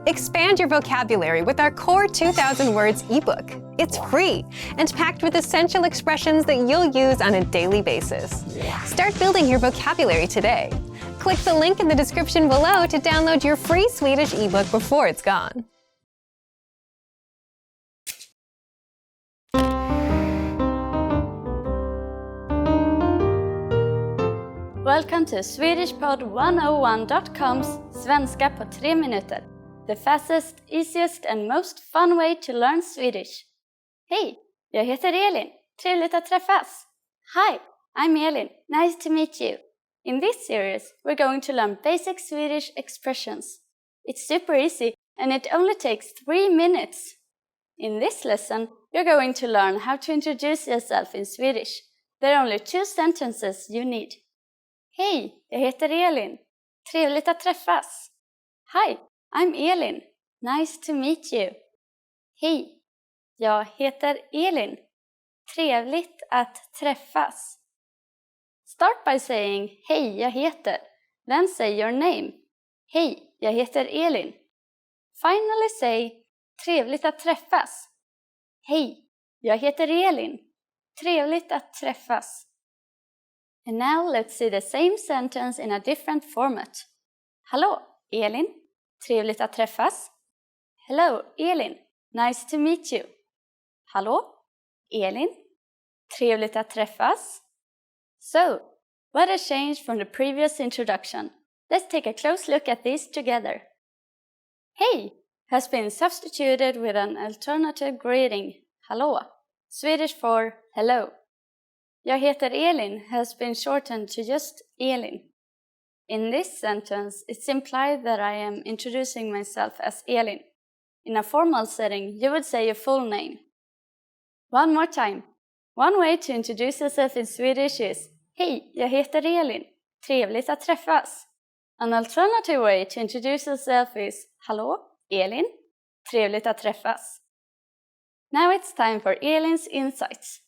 Expand your vocabulary with our Core 2000 Words ebook. It's free and packed with essential expressions that you'll use on a daily basis. Start building your vocabulary today. Click the link in the description below to download your free Swedish ebook before it's gone. Welcome to SwedishPod101.com's Svenska på 3 minuter. The fastest, easiest and most fun way to learn Swedish. Hej, jag heter Elin. Trevligt att träffas. Hi, I'm Elin. Nice to meet you. In this series, we're going to learn basic Swedish expressions. It's super easy and it only takes 3 minutes. In this lesson, you're going to learn how to introduce yourself in Swedish. There are only 2 sentences you need. Hej, jag heter Elin. Trevligt att träffas. Hi, I'm Elin. Nice to meet you. Hej, jag heter Elin. Trevligt att träffas. Start by saying, hej, jag heter. Then say your name. Hej, jag heter Elin. Finally say, trevligt att träffas. Hej, jag heter Elin. Trevligt att träffas. And now let's see the same sentence in a different format. Hallå, Elin. Trevligt att träffas. Hello, Elin. Nice to meet you. Hallå, Elin. Trevligt att träffas. So, what has changed from the previous introduction? Let's take a close look at these together. Hej has been substituted with an alternative greeting, hallå, Swedish for hello. Jag heter Elin has been shortened to just Elin. In this sentence, it's implied that I am introducing myself as Elin. In a formal setting, you would say your full name. One more time. One way to introduce yourself in Swedish is hej, jag heter Elin. Trevligt att träffas. An alternative way to introduce yourself is hallå, Elin. Trevligt att träffas. Now it's time for Elin's insights.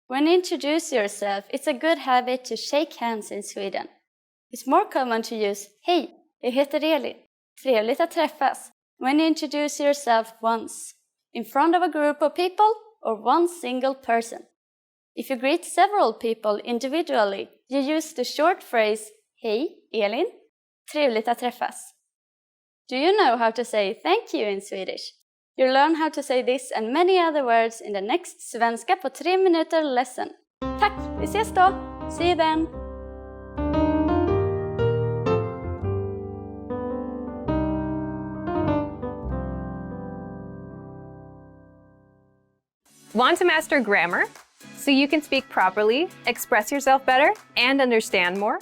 When you introduce yourself, it's a good habit to shake hands in Sweden. It's more common to use hej, jag heter Elin. Trevligt att träffas when you introduce yourself once, in front of a group of people or one single person. If you greet several people individually, you use the short phrase hej, Elin. Trevligt att träffas. Do you know how to say thank you in Swedish? You'll learn how to say this and many other words in the next Svenska på 3 minuter lesson. Tack, vi ses då! See you then! Want to master grammar so you can speak properly, express yourself better, and understand more?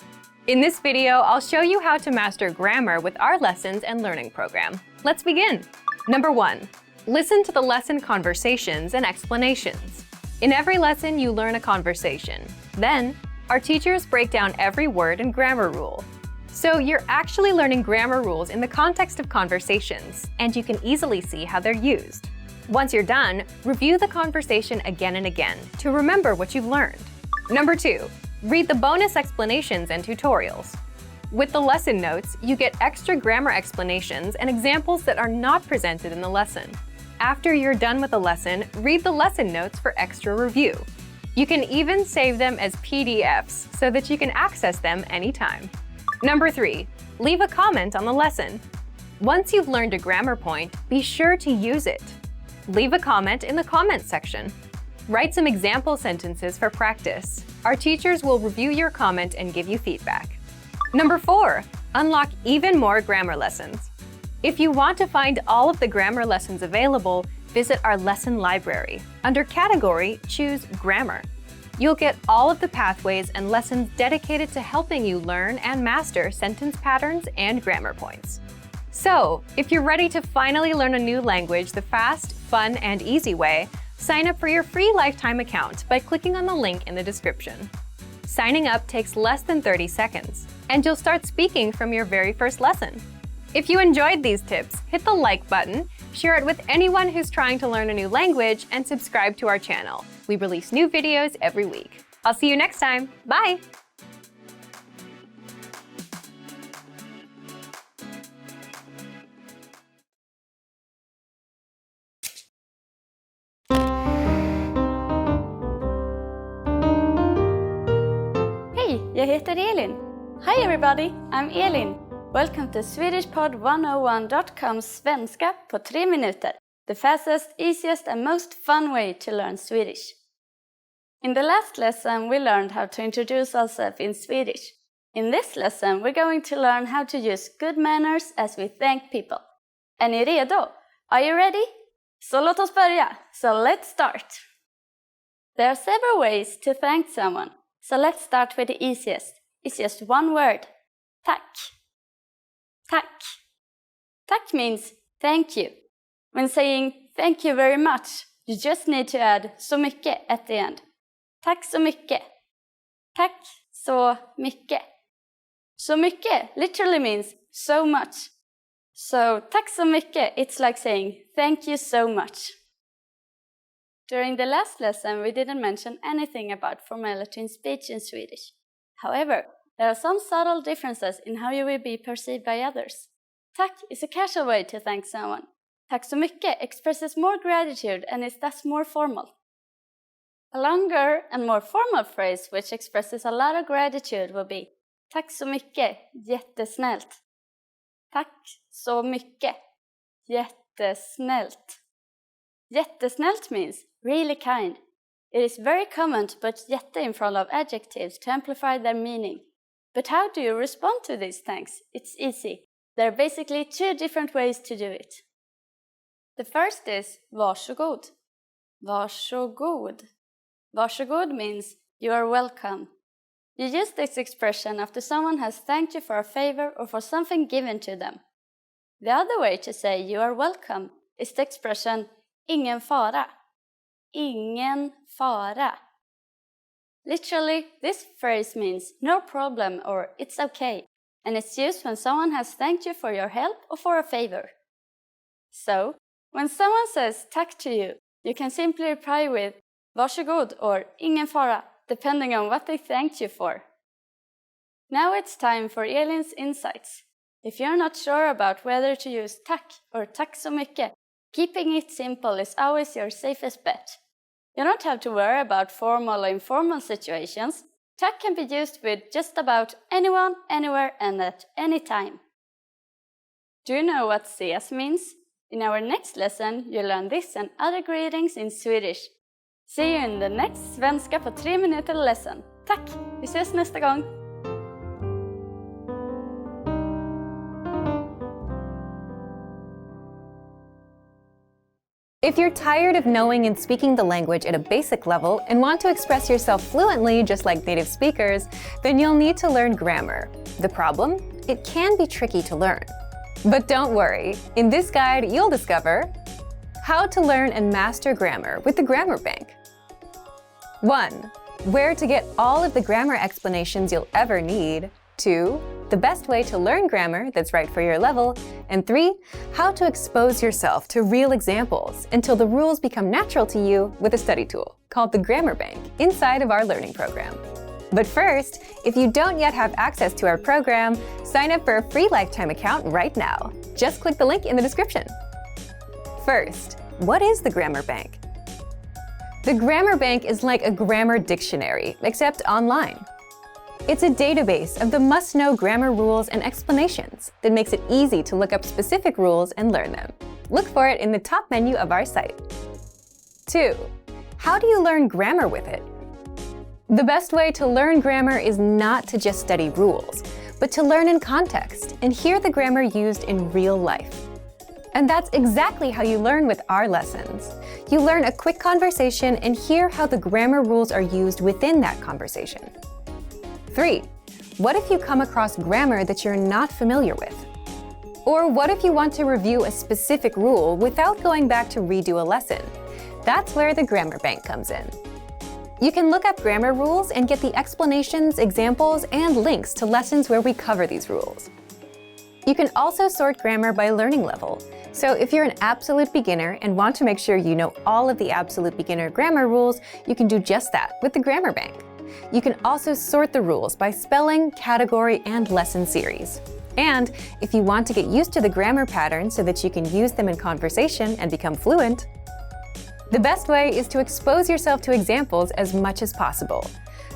In this video, I'll show you how to master grammar with our lessons and learning program. Let's begin. Number 1. Listen to the lesson conversations and explanations. In every lesson, you learn a conversation. Then, our teachers break down every word and grammar rule. So you're actually learning grammar rules in the context of conversations, and you can easily see how they're used. Once you're done, review the conversation again and again to remember what you've learned. Number 2. Read the bonus explanations and tutorials. With the lesson notes, you get extra grammar explanations and examples that are not presented in the lesson. After you're done with the lesson, read the lesson notes for extra review. You can even save them as PDFs so that you can access them anytime. Number 3. Leave a comment on the lesson. Once you've learned a grammar point, be sure to use it. Leave a comment in the comments section. Write some example sentences for practice. Our teachers will review your comment and give you feedback. Number 4. Unlock even more grammar lessons. If you want to find all of the grammar lessons available, visit our lesson library. Under Category, choose Grammar. You'll get all of the pathways and lessons dedicated to helping you learn and master sentence patterns and grammar points. So, if you're ready to finally learn a new language the fast, fun, and easy way, sign up for your free lifetime account by clicking on the link in the description. Signing up takes less than 30 seconds, and you'll start speaking from your very first lesson. If you enjoyed these tips, hit the like button, share it with anyone who's trying to learn a new language, and subscribe to our channel. We release new videos every week. I'll see you next time. Bye! jag heter Elin. Hi everybody, I'm Elin. Welcome to SwedishPod101.com's Svenska på 3 minuter, the fastest, easiest and most fun way to learn Swedish. In the last lesson, we learned how to introduce ourselves in Swedish. In this lesson, we're going to learn how to use good manners as we thank people. Är ni redo? Are you ready? Så låt oss börja. So let's start. There are several ways to thank someone. So let's start with the easiest. It's just one word. Tack. Tack. Tack means thank you. When saying thank you very much, you just need to add så mycket at the end. Tack så mycket. Tack så mycket. Så mycket literally means so much. So tack så mycket, it's like saying thank you so much. During the last lesson, we didn't mention anything about formality in speech in Swedish. However, there are some subtle differences in how you will be perceived by others. Tack is a casual way to thank someone. Tack så mycket expresses more gratitude and is thus more formal. A longer and more formal phrase which expresses a lot of gratitude will be tack så mycket, jättesnällt. Tack så mycket, jättesnällt. Jättesnällt means really kind. It is very common to put jätte in front of adjectives to amplify their meaning. But how do you respond to these thanks? It's easy. There are basically 2 different ways to do it. The first is varsågod. Varsågod. Varsågod means you are welcome. You use this expression after someone has thanked you for a favor or for something given to them. The other way to say you are welcome is the expression ingen fara. Ingen fara. Literally, this phrase means no problem or it's okay, and it's used when someone has thanked you for your help or for a favor. So, when someone says tack to you, you can simply reply with varsågod or ingen fara, depending on what they thanked you for. Now it's time for Elin's insights. If you're not sure about whether to use tack or tack så mycket, keeping it simple is always your safest bet. You don't have to worry about formal or informal situations. Tack can be used with just about anyone, anywhere, and at any time. Do you know what ses means? In our next lesson, you'll learn this and other greetings in Swedish. See you in the next Svenska på 3 minuter lesson. Tack! Vi ses nästa gång! If you're tired of knowing and speaking the language at a basic level and want to express yourself fluently just like native speakers, then you'll need to learn grammar. The problem? It can be tricky to learn. But don't worry, in this guide you'll discover how to learn and master grammar with the Grammar Bank. 1. Where to get all of the grammar explanations you'll ever need. 2. The best way to learn grammar that's right for your level. And 3. How to expose yourself to real examples until the rules become natural to you with a study tool called the Grammar Bank inside of our learning program. But first, if you don't yet have access to our program, sign up for a free lifetime account right now. Just click the link in the description. First, what is the Grammar Bank? The Grammar Bank is like a grammar dictionary, except online. It's a database of the must-know grammar rules and explanations that makes it easy to look up specific rules and learn them. Look for it in the top menu of our site. 2. How do you learn grammar with it? The best way to learn grammar is not to just study rules, but to learn in context and hear the grammar used in real life. And that's exactly how you learn with our lessons. You learn a quick conversation and hear how the grammar rules are used within that conversation. 3. What if you come across grammar that you're not familiar with? Or what if you want to review a specific rule without going back to redo a lesson? That's where the Grammar Bank comes in. You can look up grammar rules and get the explanations, examples, and links to lessons where we cover these rules. You can also sort grammar by learning level. So if you're an absolute beginner and want to make sure you know all of the absolute beginner grammar rules, you can do just that with the Grammar Bank. You can also sort the rules by spelling, category, and lesson series. And if you want to get used to the grammar patterns so that you can use them in conversation and become fluent, the best way is to expose yourself to examples as much as possible.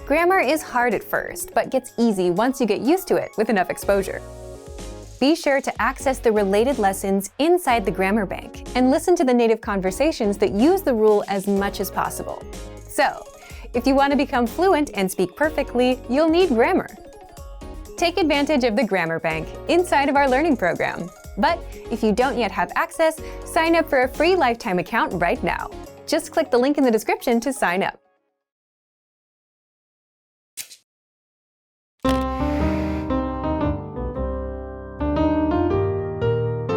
Grammar is hard at first, but gets easy once you get used to it with enough exposure. Be sure to access the related lessons inside the Grammar Bank and listen to the native conversations that use the rule as much as possible. So, if you want to become fluent and speak perfectly, you'll need grammar. Take advantage of the Grammar Bank inside of our learning program. But if you don't yet have access, sign up for a free lifetime account right now. Just click the link in the description to sign up.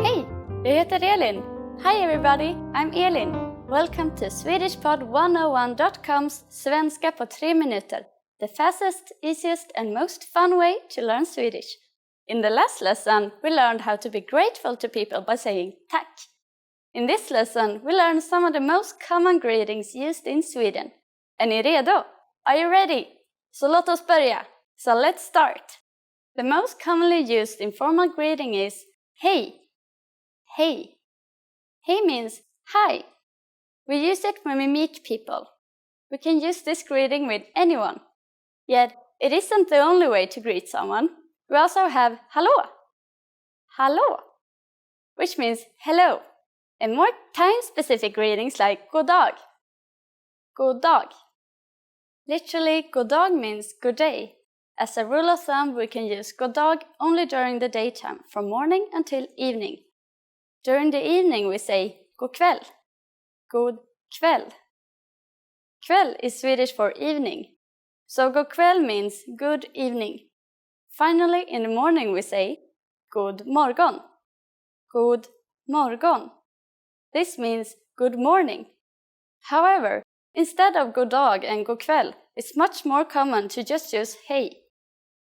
Hej, jag heter Elin. Hi everybody, I'm Elin. Welcome to SwedishPod101.com's Svenska på 3 minuter, the fastest, easiest and most fun way to learn Swedish. In the last lesson, we learned how to be grateful to people by saying tack. In this lesson, we learned some of the most common greetings used in Sweden. Är ni redo? Are you ready? Så låt oss börja. So let's start. The most commonly used informal greeting is hej. Hej. Hej means hi. We use it when we meet people. We can use this greeting with anyone. Yet, it isn't the only way to greet someone. We also have hallå. Hallå, which means hello. And more time-specific greetings like god dag. God dag. Literally, god dag means good day. As a rule of thumb, we can use god dag only during the daytime, from morning until evening. During the evening, we say god kväll. God kväll. Kväll is Swedish for evening. So god kväll means good evening. Finally, in the morning we say god morgon. God morgon. This means good morning. However, instead of god dag and god kväll, it's much more common to just use hej.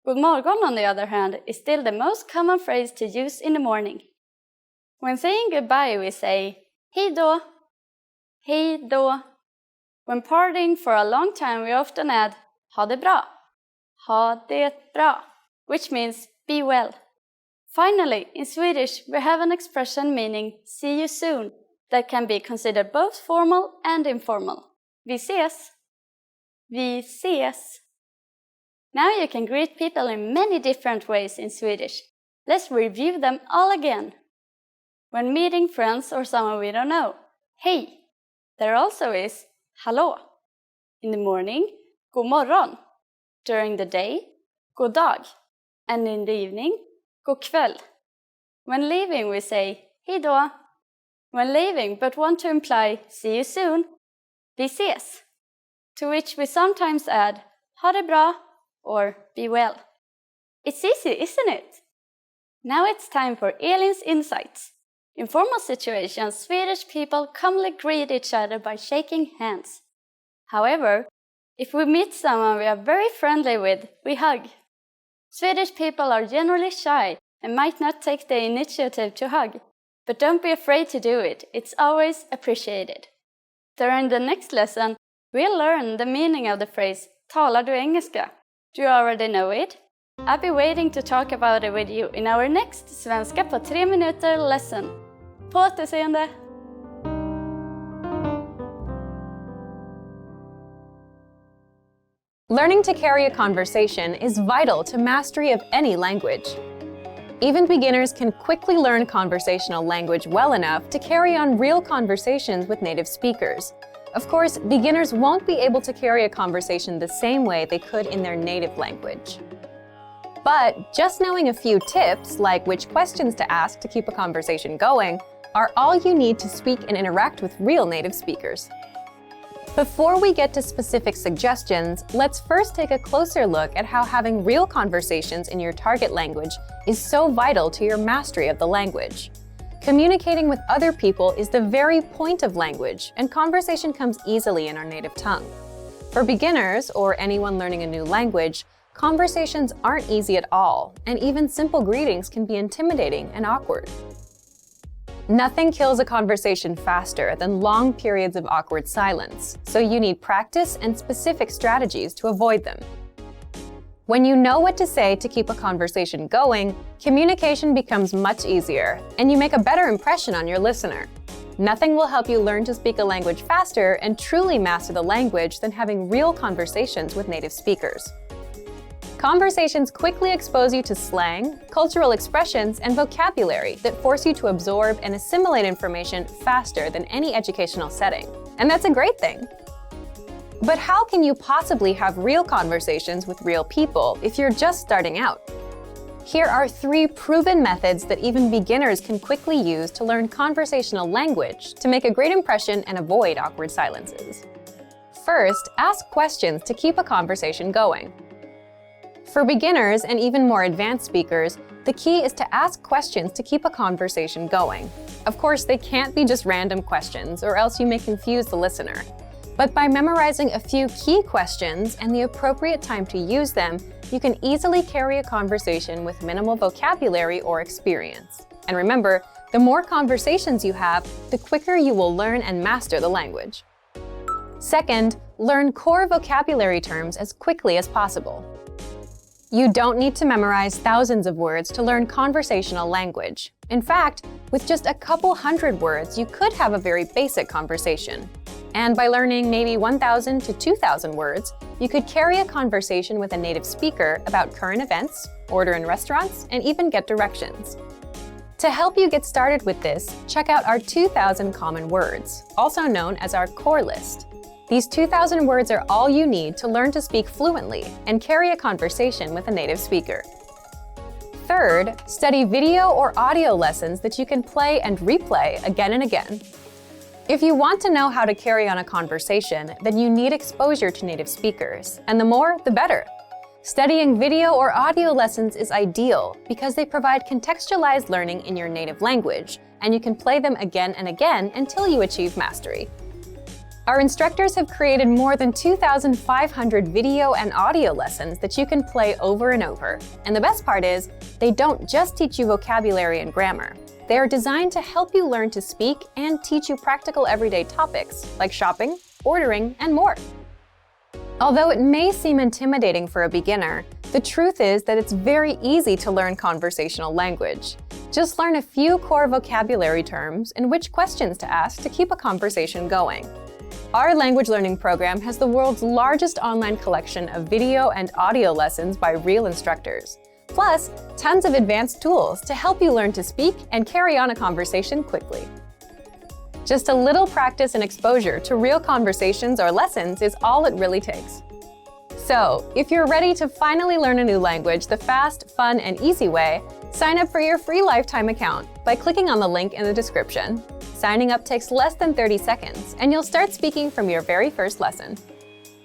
God morgon, on the other hand, is still the most common phrase to use in the morning. When saying goodbye, we say hej då. Hej då. When partying for a long time, we often add ha det bra. Ha det bra, which means be well. Finally, in Swedish, we have an expression meaning see you soon that can be considered both formal and informal. Vi ses. Vi ses. Now you can greet people in many different ways in Swedish. Let's review them all again. When meeting friends or someone we don't know, hej. There also is hallå. In the morning, god morgon. During the day, god dag. And in the evening, god kväll. When leaving, we say hej då. When leaving but want to imply see you soon, vi ses. To which we sometimes add ha det bra or be well. It's easy, isn't it? Now it's time for Elin's insights. In formal situations, Swedish people commonly greet each other by shaking hands. However, if we meet someone we are very friendly with, we hug. Swedish people are generally shy and might not take the initiative to hug, but don't be afraid to do it, it's always appreciated. During the next lesson, we'll learn the meaning of the phrase talar du engelska? Do you already know it? I'll be waiting to talk about it with you in our next Svenska på 3 minuter lesson. På återseende! Learning to carry a conversation is vital to mastery of any language. Even beginners can quickly learn conversational language well enough to carry on real conversations with native speakers. Of course, beginners won't be able to carry a conversation the same way they could in their native language. But just knowing a few tips, like which questions to ask to keep a conversation going, are all you need to speak and interact with real native speakers. Before we get to specific suggestions, let's first take a closer look at how having real conversations in your target language is so vital to your mastery of the language. Communicating with other people is the very point of language, and conversation comes easily in our native tongue. For beginners, or anyone learning a new language, conversations aren't easy at all, and even simple greetings can be intimidating and awkward. Nothing kills a conversation faster than long periods of awkward silence, so you need practice and specific strategies to avoid them. When you know what to say to keep a conversation going, communication becomes much easier, and you make a better impression on your listener. Nothing will help you learn to speak a language faster and truly master the language than having real conversations with native speakers. Conversations quickly expose you to slang, cultural expressions, and vocabulary that force you to absorb and assimilate information faster than any educational setting. And that's a great thing. But how can you possibly have real conversations with real people if you're just starting out? Here are 3 proven methods that even beginners can quickly use to learn conversational language to make a great impression and avoid awkward silences. First, ask questions to keep a conversation going. For beginners and even more advanced speakers, the key is to ask questions to keep a conversation going. Of course, they can't be just random questions, or else you may confuse the listener. But by memorizing a few key questions and the appropriate time to use them, you can easily carry a conversation with minimal vocabulary or experience. And remember, the more conversations you have, the quicker you will learn and master the language. Second, learn core vocabulary terms as quickly as possible. You don't need to memorize thousands of words to learn conversational language. In fact, with just a couple hundred words, you could have a very basic conversation. And by learning maybe 1,000 to 2,000 words, you could carry a conversation with a native speaker about current events, order in restaurants, and even get directions. To help you get started with this, check out our 2,000 common words, also known as our core list. These 2,000 words are all you need to learn to speak fluently and carry a conversation with a native speaker. Third, study video or audio lessons that you can play and replay again and again. If you want to know how to carry on a conversation, then you need exposure to native speakers, and the more, the better. Studying video or audio lessons is ideal because they provide contextualized learning in your native language, and you can play them again and again until you achieve mastery. Our instructors have created more than 2,500 video and audio lessons that you can play over and over. And the best part is, they don't just teach you vocabulary and grammar. They are designed to help you learn to speak and teach you practical everyday topics like shopping, ordering, and more. Although it may seem intimidating for a beginner, the truth is that it's very easy to learn conversational language. Just learn a few core vocabulary terms and which questions to ask to keep a conversation going. Our language learning program has the world's largest online collection of video and audio lessons by real instructors, plus tons of advanced tools to help you learn to speak and carry on a conversation quickly. Just a little practice and exposure to real conversations or lessons is all it really takes. So, if you're ready to finally learn a new language the fast, fun, and easy way, sign up for your free lifetime account by clicking on the link in the description. Signing up takes less than 30 seconds, and you'll start speaking from your very first lesson.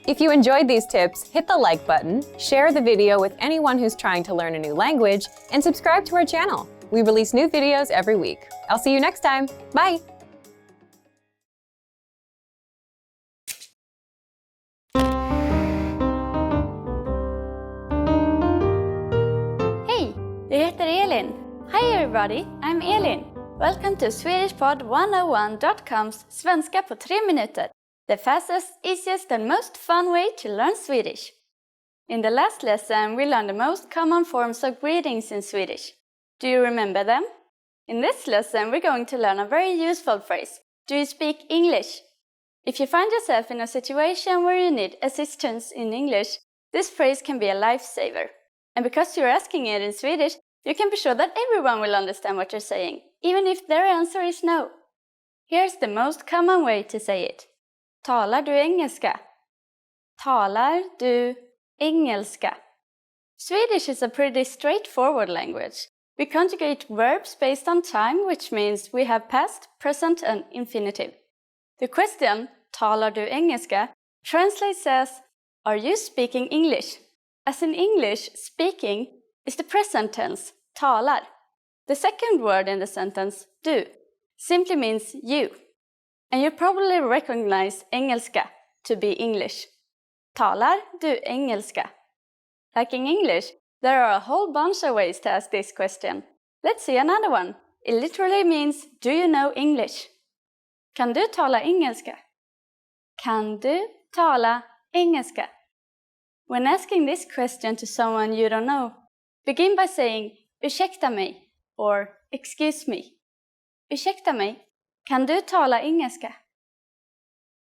If you enjoyed these tips, hit the like button, share the video with anyone who's trying to learn a new language, and subscribe to our channel. We release new videos every week. I'll see you next time. Bye! Hej, jag heter Elin. Hi everybody, I'm Elin. Welcome to SwedishPod101.com's Svenska på 3 minuter, the fastest, easiest and most fun way to learn Swedish. In the last lesson, we learned the most common forms of greetings in Swedish. Do you remember them? In this lesson, we're going to learn a very useful phrase. Do you speak English? If you find yourself in a situation where you need assistance in English, this phrase can be a lifesaver. And because you're asking it in Swedish, you can be sure that everyone will understand what you're saying, even if their answer is no. Here's the most common way to say it. Talar du engelska? Talar du engelska? Swedish is a pretty straightforward language. We conjugate verbs based on time, which means we have past, present, and infinitive. The question, talar du engelska, translates as, are you speaking English? As in English, speaking is the present tense, talar. The second word in the sentence, du, simply means you. And you probably recognize engelska to be English. Talar du engelska? Like in English, there are a whole bunch of ways to ask this question. Let's see another one. It literally means, do you know English? Kan du tala engelska? Kan du tala engelska? When asking this question to someone you don't know, begin by saying ursäkta mig or excuse me. Ursäkta mig, Kan du tala engelska?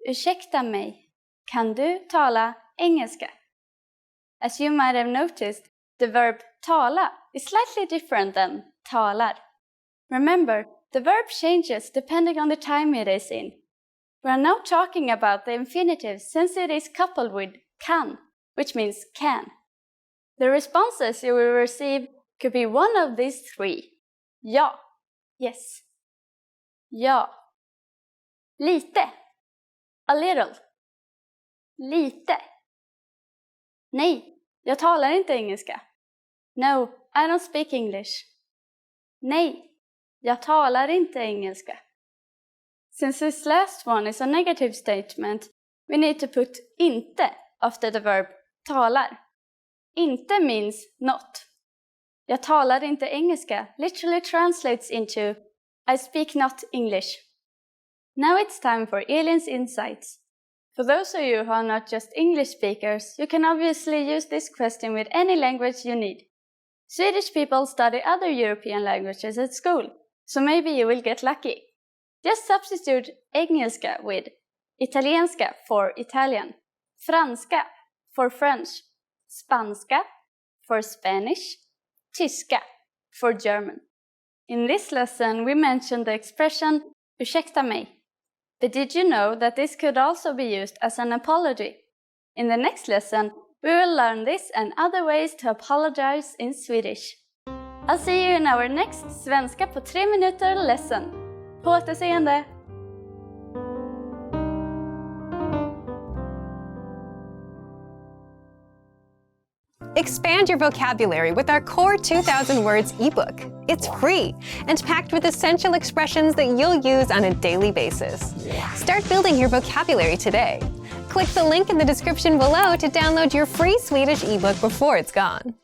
Ursäkta mig. Kan du tala engelska? As you might have noticed, the verb tala is slightly different than talar. Remember, the verb changes depending on the time it is in. We are now talking about the infinitive since it is coupled with kan, which means can. The responses you will receive could be one of these three. Ja, yes. Ja. Lite, a little. Lite. Nej, jag talar inte engelska. No, I don't speak English. Nej, jag talar inte engelska. Since this last one is a negative statement, we need to put inte after the verb talar. Inte means not. Jag talar inte engelska literally translates into I speak not English. Now it's time for Elin's insights. For those of you who are not just English speakers, you can obviously use this question with any language you need. Swedish people study other European languages at school, so maybe you will get lucky. Just substitute engelska with italienska for Italian, franska for French, spanska for Spanish, tyska for German. In this lesson, we mentioned the expression ursäkta mig. But did you know that this could also be used as an apology? In the next lesson, we will learn this and other ways to apologize in Swedish. I'll see you in our next Svenska på 3 minuter lesson. På återseende! Expand your vocabulary with our Core 2000 Words ebook. It's free and packed with essential expressions that you'll use on a daily basis. Start building your vocabulary today. Click the link in the description below to download your free Swedish ebook before it's gone.